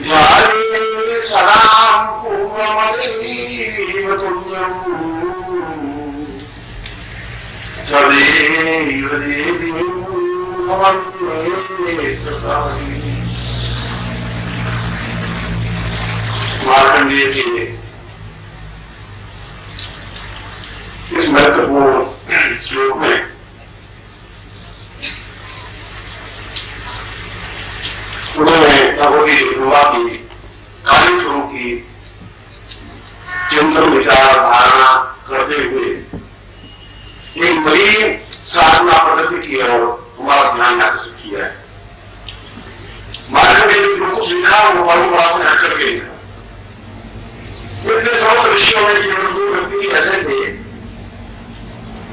जाने सदां पूर्णमदेव तुल्यं सदैव देवीं वन्दे सदाशिवं। मार्कंडेय के इस महत्वपूर्ण श्लोक में उन्होंने भगवती जगदम्बा की कार्य स्वरूप की चिंतन विचार धारणा करते हुए एक बड़ी साधना पद्धति की ओर हमारा ध्यान आकर्षित किया है। मार्कंडेय ने जो कुछ लिखा वो परंपरा से हटकर के लिखा। इतने समस्त विषयों में केवल दो व्यक्ति ऐसे थे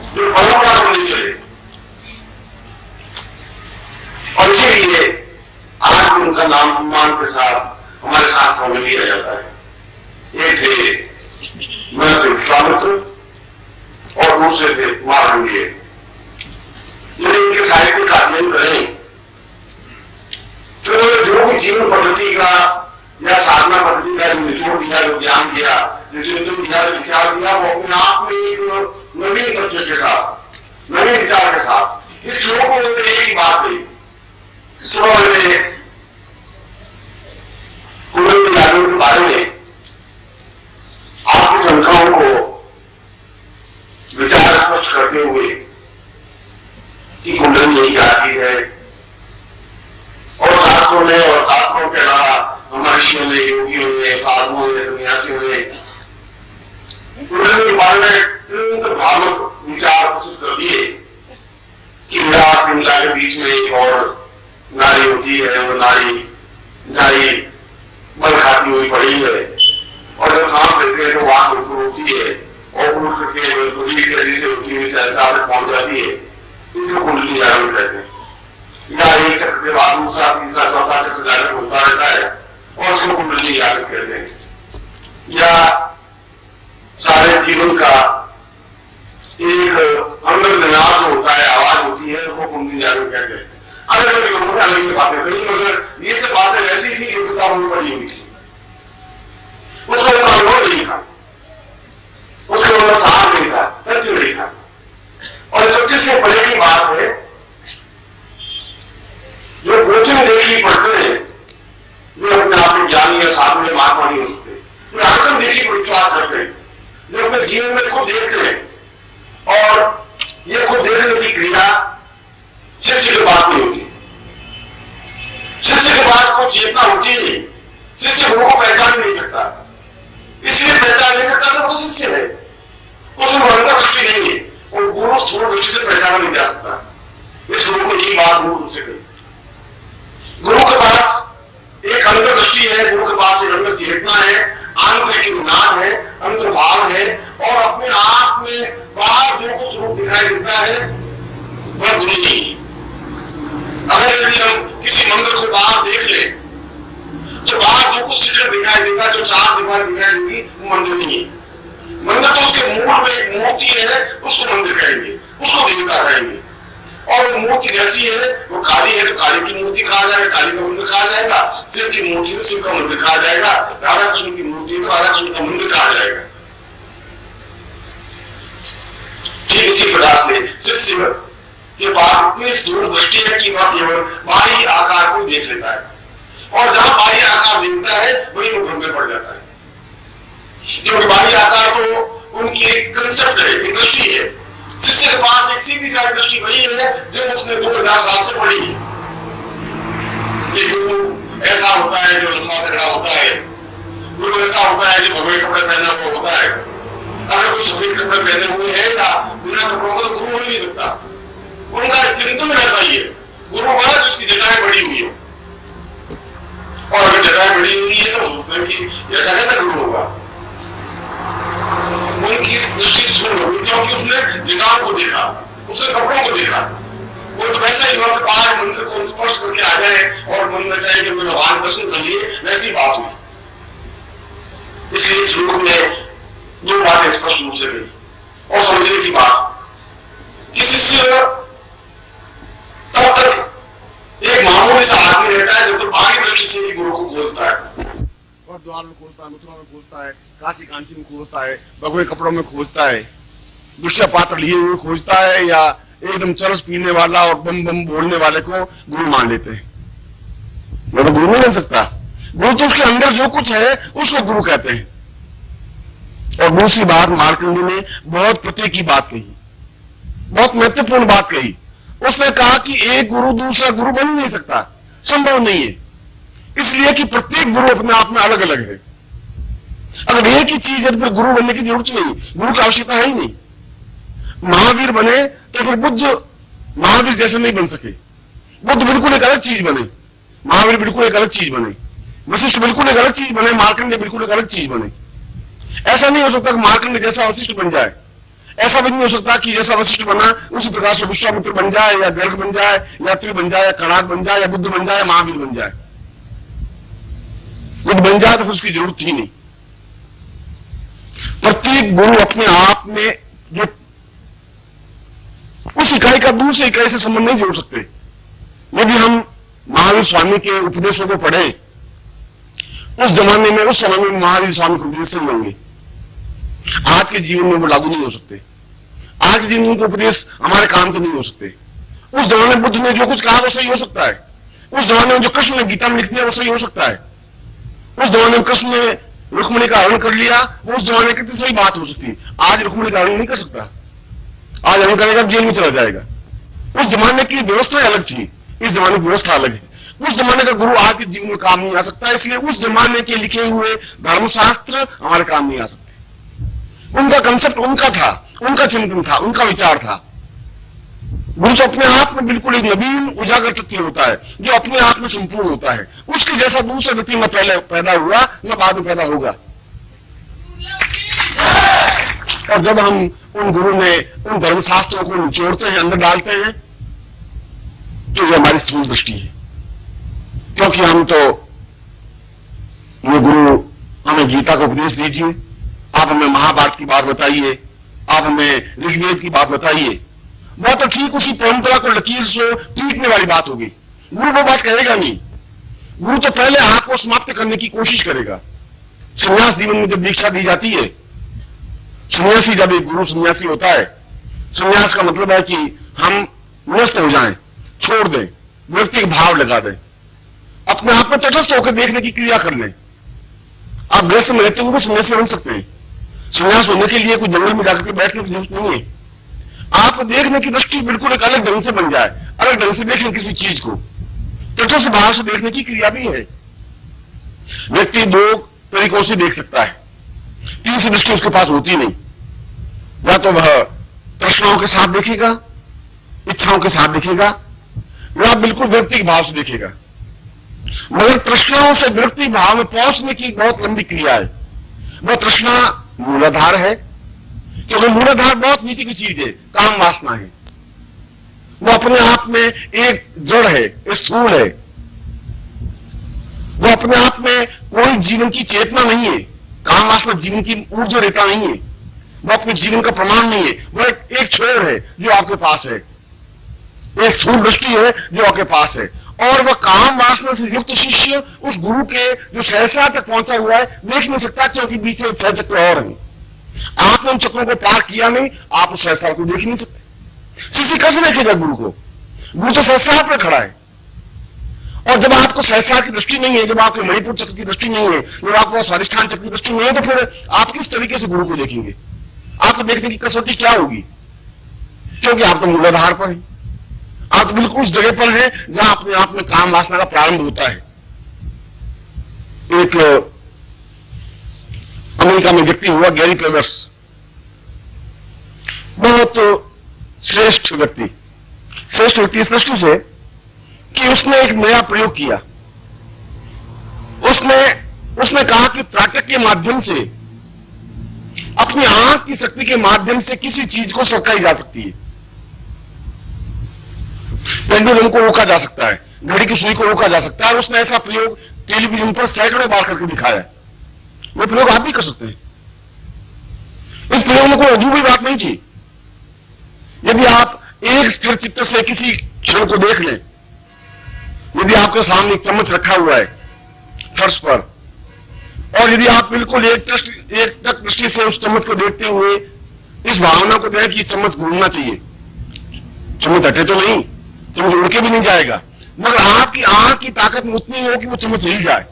जो परंपरा को नहीं चले, और इसीलिए आज भी उनका नाम सम्मान के साथ हमारे शास्त्रों में लिया जाता है। एक थे महर्षि विश्वामित्र और दूसरे थे मार्कंडेय। यदि इनके साहित्य का अध्ययन करें तो जो भी जीवन पद्धति का या साधना पद्धति का जो निचोड़ दिया, जो ज्ञान दिया, जो चिंतन दिया, जो विचार दिया, वो अपने आप में एक नवीन तथ्य के साथ, नवीन विचार के साथ इस श्लोक में एक ही बात है। कुंडली यादव के बारे में आपकी संख्याओं को विचार स्पष्ट करते हुए कि कुंडली यही क्या चीज है, और शास्त्रों ने और शास्त्रों के अलावा महर्षियों ने, योगियों ने, साधुओं ने, सन्यासियों ने कुंडली के बारे में अत्यंत भ्रामक विचार प्रस्तुत कर दिए कि विराट पिंडला के बीच में एक और नारी होती है, वो नारी बल खाती हुई पड़ी है, और जब सांस लेते हैं तो वहां बिल्कुल होती है और उठ करके बिल्कुल से होती हुई सहसा तक पहुंच जाती है। इसको कुंडली जागरण कहते हैं। या एक चक्र के बाद दूसरा, तीसरा, चौथा चक्र जागरण होता रहता है और उसको कुंडली जागरण कहते हैं। या सारे जीवन का एक अंगनाद जो होता है, आवाज होती है, उसको कुंडली जागरण कहते हैं। अलग अलग लोगों ने अलग अलग बातें कही, मगर ये सब बातें वैसी थी जो किताबों में पढ़ी हुई थी। उसका अनुभव नहीं था, उसके अंदर सार नहीं था, तथ्य नहीं था। और तथ्य से पहले की बात है, जो वचन देखी पढ़ते हैं जो अपने आप में ज्ञानी या साधु या महात्मा नहीं हो सकते, जो आंकन देखी पर विश्वास करते हैं, जो अपने जीवन में खुद देखते हैं, और ये खुद देखने की क्रिया शिष्य के पास नहीं होती। शिष्य के पास कोई चेतना होती ही नहीं। शिष्य गुरु को पहचान नहीं सकता, इसलिए पहचान नहीं सकता तो वो शिष्य है, उसमें अंतर्दृष्टि नहीं है, और गुरु स्थूल दृष्टि से पहचाना नहीं जा सकता। इस गुरु को यही बात गुरु से कही। गुरु के पास एक अंतर्दृष्टि है, गुरु के पास एक अंतर चेतना है, आंतरिक ज्ञान है, अंतर्भाव है, और अपने आप में बाहर जो कुछ स्वरूप दिखाई देता है वह गुरु नहीं। अगर यदि हम किसी मंदिर को बाहर देख ले तो बाहर जो कुछ शिखर दिखाई देगा, जो चार दीवार दिखाई देगी, वो मंदिर नहीं है। मंदिर तो उसके मूल में एक मूर्ति है, उसको मंदिर कहेंगे, उसको देवता कहेंगे। और वो मूर्ति जैसी है, वो काली है तो काली की मूर्ति कहा जाएगा, काली का मंदिर कहा जाएगा। शिव की मूर्ति तो शिव का मंदिर कहा जाएगा, राधा कृष्ण की मूर्ति तो राधा कृष्ण का मंदिर कहा जाएगा। ठीक इसी प्रकार से शिव के पास इतनी स्थूल दृष्टि है कि वह केवल बाह्य आकार को देख लेता है, और जहां बाह्य आकार देखता है वही वो भ्रम में पड़ जाता है, क्योंकि बाह्य आकार तो उनकी एक कंसेप्ट है, एक दृष्टि है। शिष्य के पास एक सीधी सारी दृष्टि वही है जो उसने 2000 साल से पढ़ी है। ये गुरु ऐसा होता है जो लंबा तगड़ा होता है, गुरु ऐसा होता है जो भगवे कपड़े पहना हुआ होता है। अगर कोई सफेद कपड़े पहने हुए है या बिना कपड़ों का तो गुरु हो नहीं सकता। उनका चिंतन ऐसा ही है, गुरु वह जिसकी जटाएं बड़ी हुई हो, और अगर जटाएं बड़ी हुई है तो सोचते हैं कि ऐसा कैसा गुरु होगा। उनकी दृष्टि स्थूल हो गई क्योंकि उसने जटाओं को देखा, उसने कपड़ों को देखा। वो तो वैसा ही हुआ कि पांच मंदिर को स्पर्श करके आ जाए और मन में कहे कि मैंने भगवान दर्शन कर लिए, वैसी बात हुई। इसलिए इस श्लोक में दो बातें स्पष्ट रूप से गई। और समझने की बात कि शिष्य तब तक एक मामूली सा आदमी रहता है जब तक आगे दृष्टि से ही गुरु को खोजता है। दरबार में खोजता है, मथुरा में खोजता है, काशी कांची में खोजता है, भगवे कपड़ों में खोजता है, भिक्षा पात्र लिए हुए खोजता है, या एकदम चरस पीने वाला और बम बम बोलने वाले को गुरु मान लेते हैं। मैं तो गुरु नहीं बन सकता। गुरु तो उसके अंदर जो कुछ है उसको गुरु कहते हैं। और दूसरी बात, मार्कंडेय ने बहुत प्रत्येक की बात कही, बहुत महत्वपूर्ण बात कही। उसने कहा कि एक गुरु दूसरा गुरु बन ही नहीं सकता, संभव नहीं है, इसलिए कि प्रत्येक गुरु अपने आप में अलग अलग है। अगर एक ही चीज है तो फिर गुरु बनने की जरूरत नहीं, गुरु की आवश्यकता है ही नहीं। महावीर बने तो फिर बुद्ध महावीर जैसे नहीं बन सके, बुद्ध बिल्कुल एक अलग चीज बने, महावीर बिल्कुल एक अलग चीज बने, वशिष्ठ बिल्कुल एक अलग चीज बने, मार्कंडेय बिल्कुल एक अलग चीज बने। ऐसा नहीं हो सकता कि मार्कंडेय जैसा वशिष्ठ बन जाए, ऐसा भी नहीं हो सकता कि जैसा वशिष्ठ बना उसी प्रकार से विश्वामित्र बन जाए, या गर्ग बन जाए, या त्रि बन जाए, या कणाद बन जाए, या बुद्ध बन जाए, महावीर बन जाए। बुद्ध बन जाए तो फिर उसकी जरूरत ही नहीं। प्रत्येक गुरु अपने आप में जो उस इकाई का दूसरी इकाई से संबंध नहीं जोड़ सकते। यदि हम महावीर स्वामी के उपदेशों को पढ़ें, उस जमाने में उस समय में महावीर स्वामी के उपदेश सही होंगे, आज के जीवन में वो लागू नहीं हो सकते। आज के जीवन के उपदेश हमारे काम के नहीं हो सकते। उस जमाने में बुद्ध ने जो कुछ कहा वो सही हो सकता है, उस जमाने में जो कृष्ण ने गीता में लिख दिया वो सही हो सकता है, उस जमाने में कृष्ण ने रुक्मिणी का हरण कर लिया, वो उस जमाने की कितनी सही बात हो सकती है। आज रुक्मिणी का हरण नहीं कर सकता, आज हरण करेगा जेल में चला जाएगा। उस जमाने की व्यवस्था अलग थी, इस जमाने की व्यवस्था अलग है। उस जमाने का गुरु आज के जीवन में काम नहीं आ सकता, इसलिए उस जमाने के लिखे हुए धर्मशास्त्र हमारे काम नहीं आ सकते। उनका कंसेप्ट उनका था, उनका चिंतन था, उनका विचार था। गुरु तो अपने आप में बिल्कुल एक नवीन उजागर तत्व होता है, जो अपने आप में संपूर्ण होता है। उसके जैसा दूसरा व्यक्ति न पहले पैदा हुआ न बाद में पैदा होगा। और जब हम उन गुरु में उन धर्मशास्त्रों को निचोड़ते हैं, अंदर डालते हैं, तो ये हमारी स्थूल दृष्टि है। क्योंकि हम तो ये गुरु हमें गीता का उपदेश दीजिए, आप हमें महाभारत की बात बताइए, आप हमें ऋग्वेद की बात बताइए, बहुत तो ठीक उसी परंपरा को लकीर से पीटने वाली बात होगी। गुरु वो बात कहेगा नहीं। गुरु तो पहले आपको समाप्त करने की कोशिश करेगा। संन्यास जीवन में जब दीक्षा दी जाती है, सन्यासी जब एक गुरु सन्यासी होता है, सन्यास का मतलब है कि हम व्यस्त हो जाएं, छोड़ दें, व्यक्ति भाव लगा दें, अपने आप में तटस्थ होकर देखने की क्रिया कर लें। आप व्यस्त में रहते हुए सन्यासी बन सकते हैं। सन्यास होने के लिए कोई जंगल में जाकर के बैठने की जरूरत नहीं है। आप देखने की दृष्टि बिल्कुल एक अलग ढंग से बन जाए, अलग ढंग से देखें किसी चीज को, तटस्थ भाव से देखने की क्रिया भी है। व्यक्ति दो तरीकों से देख सकता है, तीसरी दृष्टि उसके पास होती नहीं। या तो वह तृष्णाओं के साथ देखेगा, इच्छाओं के साथ देखेगा, या बिल्कुल व्यक्ति भाव से देखेगा। मगर तृष्णाओं से व्यक्ति भाव में पहुंचने की बहुत लंबी क्रिया है। वह तृष्णा मूलाधार है, क्योंकि मूलाधार बहुत नीचे की चीज है, काम वासना है। वो अपने आप में एक जड़ है, एक स्थूल है। वो अपने आप में कोई जीवन की चेतना नहीं है। काम वासना जीवन की ऊर्जा रेता नहीं है, वो अपने जीवन का प्रमाण नहीं है। वो एक छोर है जो आपके पास है, एक स्थूल दृष्टि है जो आपके पास है। और वह काम वासना से युक्त शिष्य उस गुरु के जो सहसा तक पहुंचा हुआ है देख नहीं सकता, क्योंकि बीच में 6 चक्र और हैं। आपने उन चक्रों को पार किया नहीं, आप उस सहसा को देख नहीं सकते। शिष्य कैसे देखेगा गुरु को? गुरु तो सहसा पर खड़ा है। और जब आपको सहसा की दृष्टि नहीं है, जब आपके मणिपुर चक्र की दृष्टि नहीं है, जब आपको स्वाधिष्ठान चक्र की दृष्टि नहीं है, तो फिर आप किस तरीके से गुरु को देखेंगे? आपको देखने की कसौटी क्या होगी? क्योंकि आप तो मूलाधार पर हैं, आप तो बिल्कुल उस जगह पर हैं जहां अपने आप में काम वासना का प्रारंभ होता है। एक अमेरिका में व्यक्ति हुआ गैरी पेवर्स, बहुत श्रेष्ठ व्यक्ति इस दृष्टि से कि उसने एक नया प्रयोग किया। उसने कहा कि त्राटक के माध्यम से, अपनी आंख की शक्ति के माध्यम से किसी चीज को सरकाई जा सकती है। पेंडुलम को रोका जा सकता है, घड़ी की सुई को रोका जा सकता है। उसने ऐसा प्रयोग टेलीविजन पर सैकड़ों बार करके दिखाया। वो प्रयोग आप भी कर सकते हैं। इस प्रयोग में कोई अजूबी बात नहीं थी। यदि आप एक स्थिर चित्त से किसी क्षण को देख लें, यदि आपके सामने एक चम्मच रखा हुआ है फर्श पर, और यदि आप बिल्कुल एकटक दृष्टि से उस चम्मच को देखते हुए इस भावना को दें कि चम्मच घूमना चाहिए, चम्मच हटे तो नहीं, चम्मच उड़ के भी नहीं जाएगा, मगर आपकी आंख की ताकत में उतनी हो कि वो चम्मच हिल जाए,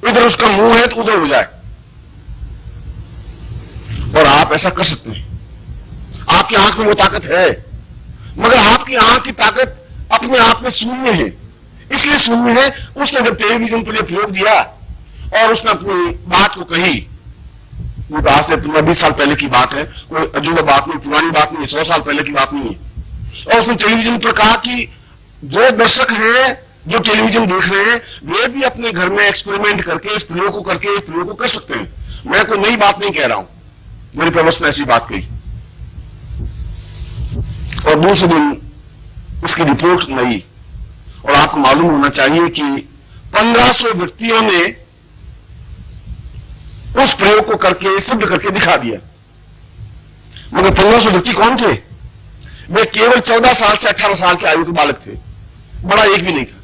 इधर उसका मुंह है तो उधर हो जाए। और आप ऐसा कर सकते हैं, आपकी आंख में वो ताकत है, मगर आपकी आंख की ताकत अपने आप में शून्य है। इसलिए शून्य है, उसने जब टेलीविजन पर प्रयोग दिया और उसने अपनी बात को कही, आज से 20 साल पहले की बात है, कोई अजूबा बात नहीं, पुरानी बात नहीं, 100 साल पहले की बात नहीं है। और उसने टेलीविजन पर कहा कि जो दर्शक हैं, जो टेलीविजन देख रहे हैं, वे भी अपने घर में एक्सपेरिमेंट करके इस प्रयोग को कर सकते हैं। मैं कोई नई बात नहीं कह रहा हूं, मेरे प्रवक्ता ने ऐसी बात कही। और दूसरे दिन इसकी रिपोर्ट नहीं, और आपको मालूम होना चाहिए कि 1500 व्यक्तियों ने उस प्रयोग को करके सिद्ध करके दिखा दिया। मगर 1500 व्यक्ति कौन थे? वे केवल 14 साल से 18 साल के आयु के बालक थे, बड़ा एक भी नहीं था।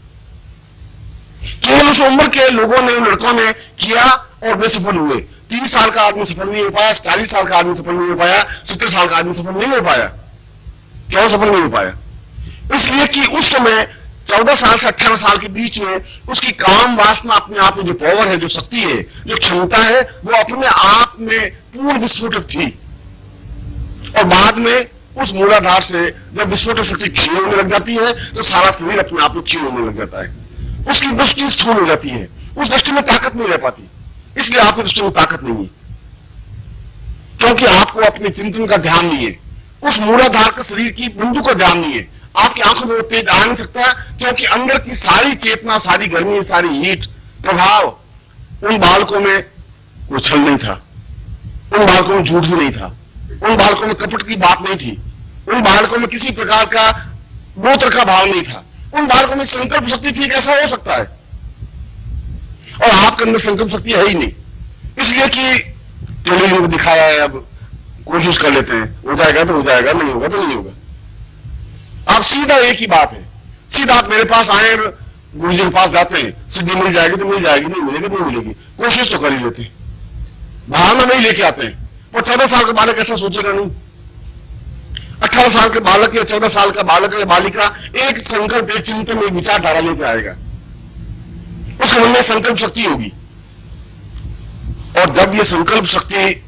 केवल उस उम्र के लोगों ने, लड़कों ने किया और वे सफल हुए। 30 साल का आदमी सफल नहीं हो पाया, 40 साल का आदमी सफल नहीं हो पाया, 70 साल का आदमी सफल नहीं हो पाया। क्यों सफल नहीं हो पाया? इसलिए कि उस समय 14 साल से 18 साल के बीच में उसकी काम वासना अपने आप में जो पावर है, जो शक्ति है, जो क्षमता है, वो अपने आप में पूर्ण विस्फोटक थी। और बाद में उस मूलाधार से जब विस्फोटक शक्ति क्षीण होने लग जाती है तो सारा शरीर अपने आप में क्षीण होने लग जाता है, उसकी दृष्टि स्थूल हो जाती है, उस दृष्टि में ताकत नहीं रह पाती। इसलिए आपकी दृष्टि में ताकत नहीं है, क्योंकि आपको अपने चिंतन का ध्यान नहीं है, उस मूलाधार का शरीर की बिंदु का ध्यान नहीं है। आपकी आंखों में वो तेज आ नहीं सकता, क्योंकि अंदर की सारी चेतना, सारी गर्मी, सारी हीट प्रभाव उन बालकों में कोई छल नहीं था, उन बालकों में झूठ भी नहीं था, उन बालकों में कपट की बात नहीं थी, उन बालकों में किसी प्रकार का गोत्र का भाव नहीं था, उन बालकों में संकल्प शक्ति थी। कैसा हो सकता है? और आपके अंदर संकल्प शक्ति है ही नहीं, इसलिए कि टेलीविजन को दिखाया है, अब कोशिश कर लेते हैं, हो जाएगा तो हो जाएगा, नहीं होगा तो नहीं होगा। आप सीधा एक ही बात है, सीधा आप मेरे पास आए, गुरु जी के पास जाते हैं, सिद्धि मिल जाएगी तो मिल जाएगी, नहीं मिलेगी तो नहीं मिलेगी, कोशिश तो कर ही लेते, भावना नहीं लेके आते हैं। और 14 साल का बालक ऐसा सोचेगा नहीं, 18 साल के बालक या 14 साल का बालक या बालिका एक संकल्प, एक चिंतन, एक विचारधारा लेकर आएगा, उसके मन में संकल्प शक्ति होगी। और जब ये संकल्प शक्ति,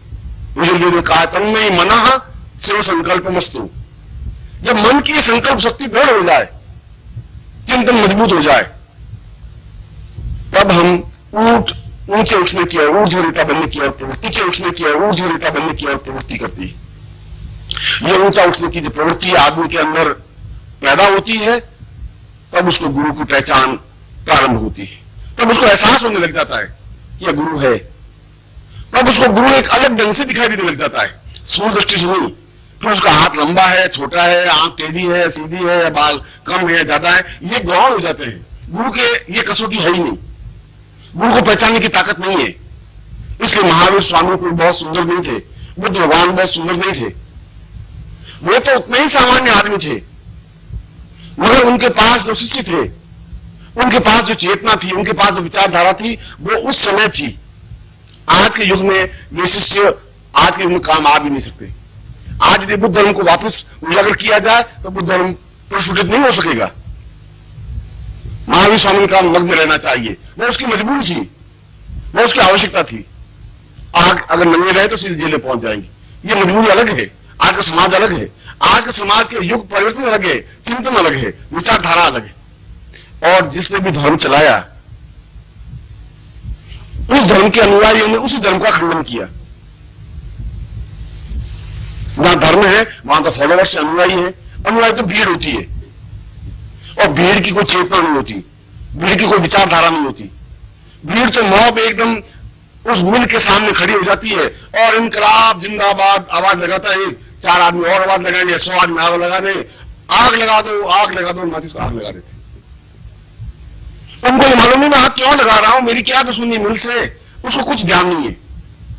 बुजुर्गों ने कहा तन्मय मनः शिव संकल्प मस्तु, जब मन की संकल्प शक्ति दृढ़ हो जाए, चिंतन मजबूत हो जाए, तब हम ऊंचे उठने की ओर, ऊर्ध्वरेता बनने की ओर प्रवृत्ति, ऊंचे उठने की ओर, ऊर्ध्वरेता बनने की ओर प्रवृत्ति करती है। यह ऊंचा उठने की जो प्रवृत्ति आदमी के अंदर पैदा होती है, तब उसको गुरु की पहचान प्रारंभ होती है, तब उसको एहसास होने लग जाता है कि यह गुरु है। तब उसको गुरु एक अलग ढंग से दिखाई देने लग जाता है, स्थूल दृष्टि से नहीं। फिर उसका हाथ लंबा है, छोटा है, आंख टेढ़ी है, सीधी है, बाल कम है, ज्यादा है, ये गौण हो जाते हैं। गुरु के ये कसौटी है ही नहीं, गुरु को पहचानने की ताकत नहीं है। इसलिए महावीर स्वामी कोई बहुत सुंदर नहीं थे, बुद्ध भगवान बहुत सुंदर नहीं थे, वे तो उतने ही सामान्य आदमी थे, मगर उनके पास जो शिष्य थे, उनके पास जो चेतना थी, उनके पास जो विचारधारा थी, वो उस समय थी। आज के युग में ये शिष्य आज के युग में काम आ भी नहीं सकते। आज यदि बुद्ध धर्म को वापस उजागर किया जाए तो बुद्ध धर्म प्रस्फुटित नहीं हो सकेगा। महावीर स्वामी का मग्न रहना चाहिए, वो उसकी मजबूरी थी, वो उसकी आवश्यकता थी। आग अगर नंगे रहे तो सीधे जेल पहुंच जाएंगे, ये मजबूरी अलग है। आज का समाज अलग है, आज के समाज के युग परिवर्तन अलग है, चिंतन अलग है, विचारधारा अलग है। और जिसने भी धर्म चलाया, उस धर्म के अनुयायियों ने उसी धर्म का खंडन किया। जहां धर्म है वहां तो फॉलोवर्स से अनुयायी है, अनुयायी तो भीड़ होती है, और भीड़ की कोई चेतना नहीं होती, भीड़ की कोई विचारधारा नहीं होती। भीड़ तो मॉब एकदम उस मिल के सामने खड़ी हो जाती है और इनकलाब जिंदाबाद आवाज लगाता है, 4 आदमी और आवाज लगाएंगे, 100 आदमी आवाज लगा दे, आग लगा दो, माचिस को आग लगा देते। उनको ये मालूम नहीं मैं आग क्यों लगा रहा हूं, मेरी क्या दुश्मनी मिल से, उसको कुछ ध्यान नहीं है।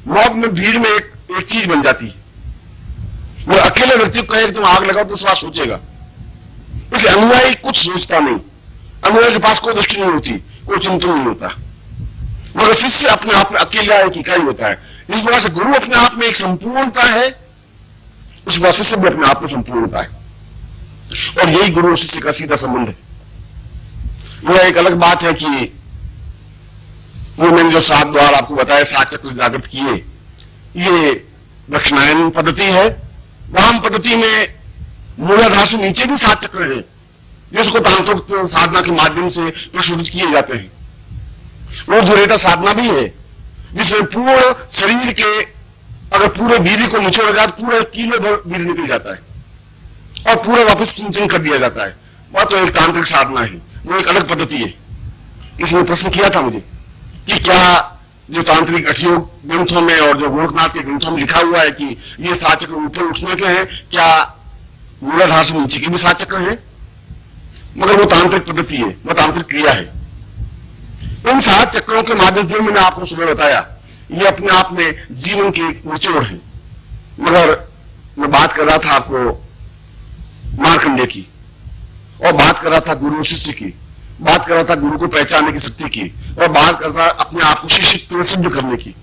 मॉब में, भीड़ में एक चीज बन जाती है। वो अकेले व्यक्ति को कहे तुम आग लगाओ तो सवाल सोचेगा। इसलिए अनुयायी कुछ सोचता नहीं, अनुयायी के पास कोई दृष्टि नहीं होती, कोई चिंतन नहीं होता, मगर शिष्य अपने आप में अकेला एक इकाई होता है। इस प्रकार से गुरु अपने आप में एक संपूर्णता है, उस प्रकार शिष्य भी अपने आप में संपूर्णता है, और यही गुरु और शिष्य का सीधा संबंध है। यह एक अलग बात है कि वो मैंने जो 7 द्वार आपको बताया, 7 चक्र जागृत किए, ये दक्षिणायन पद्धति है। वाम पद्धति में मूलाधार से नीचे भी 7 चक्र हैं, जिसको तांत्रिक साधना के माध्यम से प्रशोधित किए जाते हैं। ऊर्ध्वरेता साधना भी है, जिसमें पूर्ण शरीर के अगर पूरे वीर्य को निचोड़ा जाए तो पूरा 1 किलो वीर्य निकल जाता है और पूरा वापस सिंचन कर दिया जाता है। वह तो एक तांत्रिक साधना है, वो एक अलग पद्धति है। इसने प्रश्न किया था मुझे कि क्या जो तांत्रिक अठयोग ग्रंथों में और जो गोरखनाथ के ग्रंथों में लिखा हुआ है कि ये 7 चक्र ऊपर उठने के हैं, क्या मूलाधार से नीचे के भी 7 चक्र हैं? मगर वो तांत्रिक पद्धति है, वो तांत्रिक क्रिया है। इन 7 चक्रों के माध्यम से मैंने आपको सुबह बताया, ये अपने आप में जीवन के निचोड़ है। मगर मैं बात कर रहा था आपको मार्कंडेय की, और बात कर रहा था गुरु शिष्य की, बात कर रहा था गुरु को पहचानने की शक्ति की, और बात कर रहा था अपने आप को शिष्यत्व सिद्ध करने की।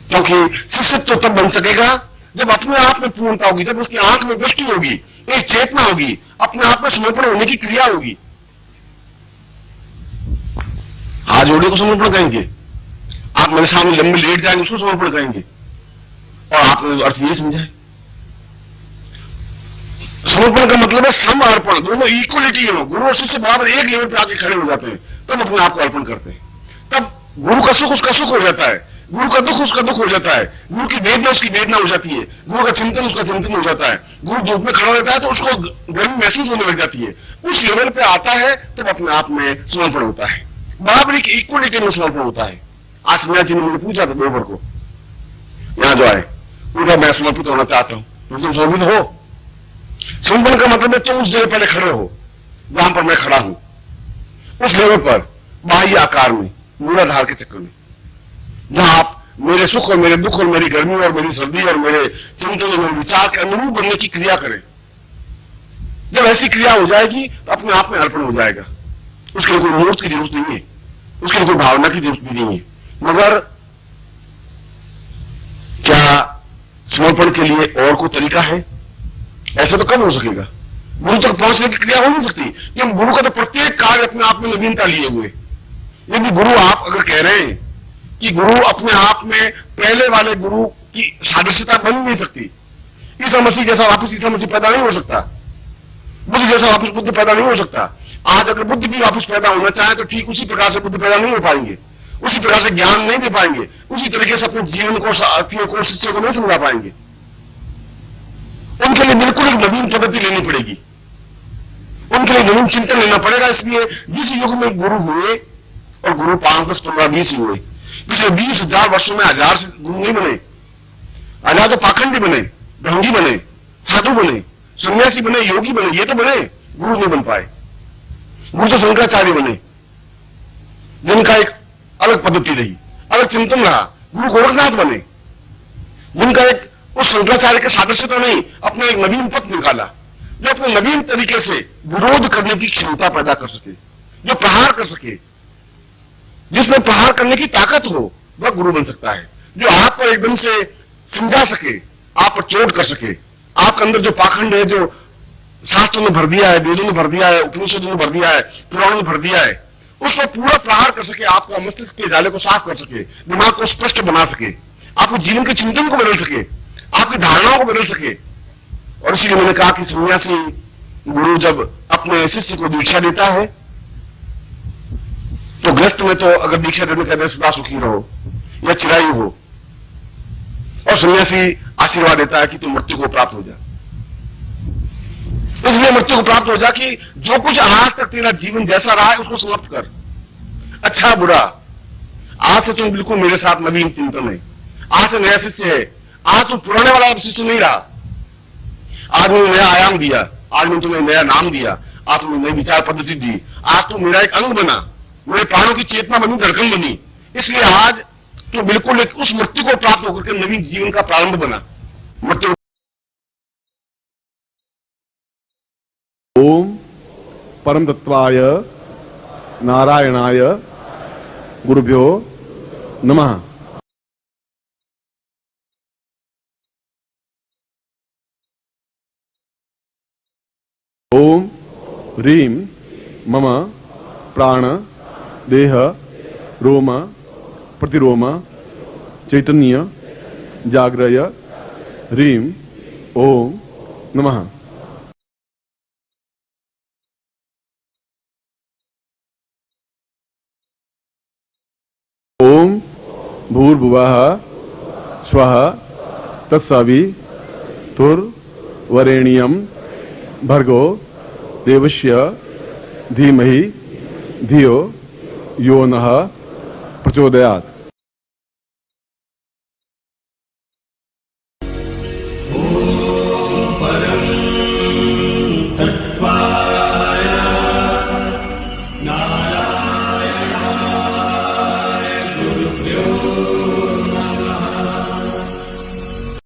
क्योंकि शिष्यत्व तब बन सकेगा जब अपने आप में पूर्णता होगी, जब उसकी आंख में दृष्टि होगी, एक चेतना होगी, अपने आप में समर्पण होने की क्रिया होगी। हाथ जोड़े को समर्पण कहेंगे, आप मेरे सामने लंबे लेट जाएंगे उसको समर्पण कहेंगे, और आपने अर्थ ये समझा है। समर्पण का मतलब है समर्पण, दोनों इक्वलिटी हो, गुरु और शिष्य बराबर एक लेवल पे आके खड़े हो जाते हैं, तब अपने आप को अर्पण करते हैं। तब गुरु का सुख उसका सुख हो जाता है, गुरु का दुख उसका दुख हो जाता है, गुरु की वेदना उसकी वेदना हो जाती है, गुरु का चिंतन उसका चिंतन हो जाता है। गुरु धूप में खड़ा रहता है तो उसको गर्मी महसूस होने लग जाती है, उस लेवल पे आता है तब अपने आप में समर्पण होता है, बराबरी की इक्वलिटी में समर्पण होता है। आज संध्या जी ने मुझे पूछा था दोपहर को, यहां जो आए, पूछा मैं समर्पित होना चाहता हूं, तो तुम समर्पित हो? समर्पण का मतलब है तुम उस जगह पहले खड़े हो जहां पर मैं खड़ा हूं, उस लेवल पर बाह्य आकार में, मूलाधार के चक्र में, जहां आप मेरे सुख और मेरे दुख और मेरी गर्मी और मेरी सर्दी और मेरे चिंतन और मेरे विचार के अनुरूप बनने की क्रिया करें। जब ऐसी क्रिया हो जाएगी तो अपने आप में अर्पण हो जाएगा। उसके लिए कोई मूर्त की जरूरत नहीं है, उसके लिए कोई भावना की जरूरत भी नहीं है। मगर क्या समर्पण के लिए और कोई तरीका है? ऐसा तो कब हो सकेगा? गुरु तक पहुंचने की क्रिया हो नहीं सकती, क्योंकि गुरु का तो प्रत्येक कार्य अपने आप में नवीनता लिए हुए। यदि गुरु आप अगर कह रहे हैं कि गुरु अपने आप में पहले वाले गुरु की सादृश्यता बन नहीं सकती, ईसा मसीह जैसा वापस ईसा मसीह पैदा नहीं हो सकता, बुद्ध जैसा वापस बुद्ध पैदा नहीं हो सकता। आज अगर बुद्ध भी वापस पैदा होना चाहे तो ठीक उसी प्रकार से बुद्ध पैदा नहीं हो पाएंगे, उसी प्रकार से ज्ञान नहीं दे पाएंगे, उसी तरीके से अपने जीवन को, साथियों को, शिष्य को नहीं समझा पाएंगे। उनके लिए बिल्कुल एक नवीन पद्धति लेनी पड़ेगी, उनके लिए नवीन चिंतन लेना पड़ेगा। इसलिए जिस युग में गुरु हुए, और गुरु 5, 10, 15, 20 ही हुए, पिछले 20,000 वर्षों में 1000 से गुरु नहीं बने। 1000 तो पाखंडी बने, ढोंगी बने, साधु बने, सन्यासी बने, योगी बने, ये तो बने, गुरु नहीं बन पाए। गुरु तो शंकराचार्य बने, जिनका एक अलग पद्धति रही, अलग चिंतन रहा। गुरु गोरखनाथ बने, जिनका एक उस शंकराचार्य के सादृश्य तो नहीं, अपना एक नवीन पथ निकाला, जो अपने नवीन तरीके से विरोध करने की क्षमता पैदा कर सके, जो प्रहार कर सके, जिसमें प्रहार करने की ताकत हो, वह गुरु बन सकता है। जो आप पर एकदम से समझा सके, आप पर चोट कर सके, आपके अंदर जो पाखंड है, जो शास्त्रों में भर दिया है, वेदों में भर दिया है, उपनिषदों में भर दिया है, पुराणों में भर दिया है, उस पर पूरा प्रहार कर सके, आपका मस्तिष्क के जाले को साफ कर सके, दिमाग को स्पष्ट बना सके, आपके जीवन के चिंतन को बदल सके, आपकी धारणाओं को बदल सके। और इसीलिए मैंने कहा कि सन्यासी गुरु जब अपने शिष्य को दीक्षा देता है तो ग्रस्त में तो अगर दीक्षा देने का सदा सुखी रहो या चिरायु हो, और सन्यासी आशीर्वाद देता है कि तुम मृत्यु को प्राप्त हो जा। इसलिए मृत्यु को प्राप्त हो जा कि जो कुछ आज तक तेरा जीवन जैसा रहा है उसको समाप्त कर, अच्छा बुरा। आज से तुम बिल्कुल मेरे साथ नवीन चिंतन है, आज से नया शिष्य है, आज तुम पुराने वाला शिष्य नहीं रहा। आज मैंने नया आयाम दिया, आज मैंने तुम्हें नया नाम दिया, आज तुम्हें नई विचार पद्धति दी, आज तुम मेरा एक अंग बना, मेरे प्राणों की चेतना बनी, धड़कन बनी। इसलिए आज तुम बिल्कुल एक उस मृत्यु को प्राप्त होकर के नवीन जीवन का प्रारंभ बना। मृत्यु ओम परम तत्वाय नारायणाय गुरुभ्यो नमः। ओम ह्रीं मम प्राण देह रोम प्रतिरोम चैतन्य जाग्रय ह्रीं ओम नमः। ओम भूर्भुवः स्वः तत्सवितुर्वरेण्यं भर्गो देवस्य धीमहि धियो यो नः प्रचोदयात्। नारायणाय गुरुभ्यो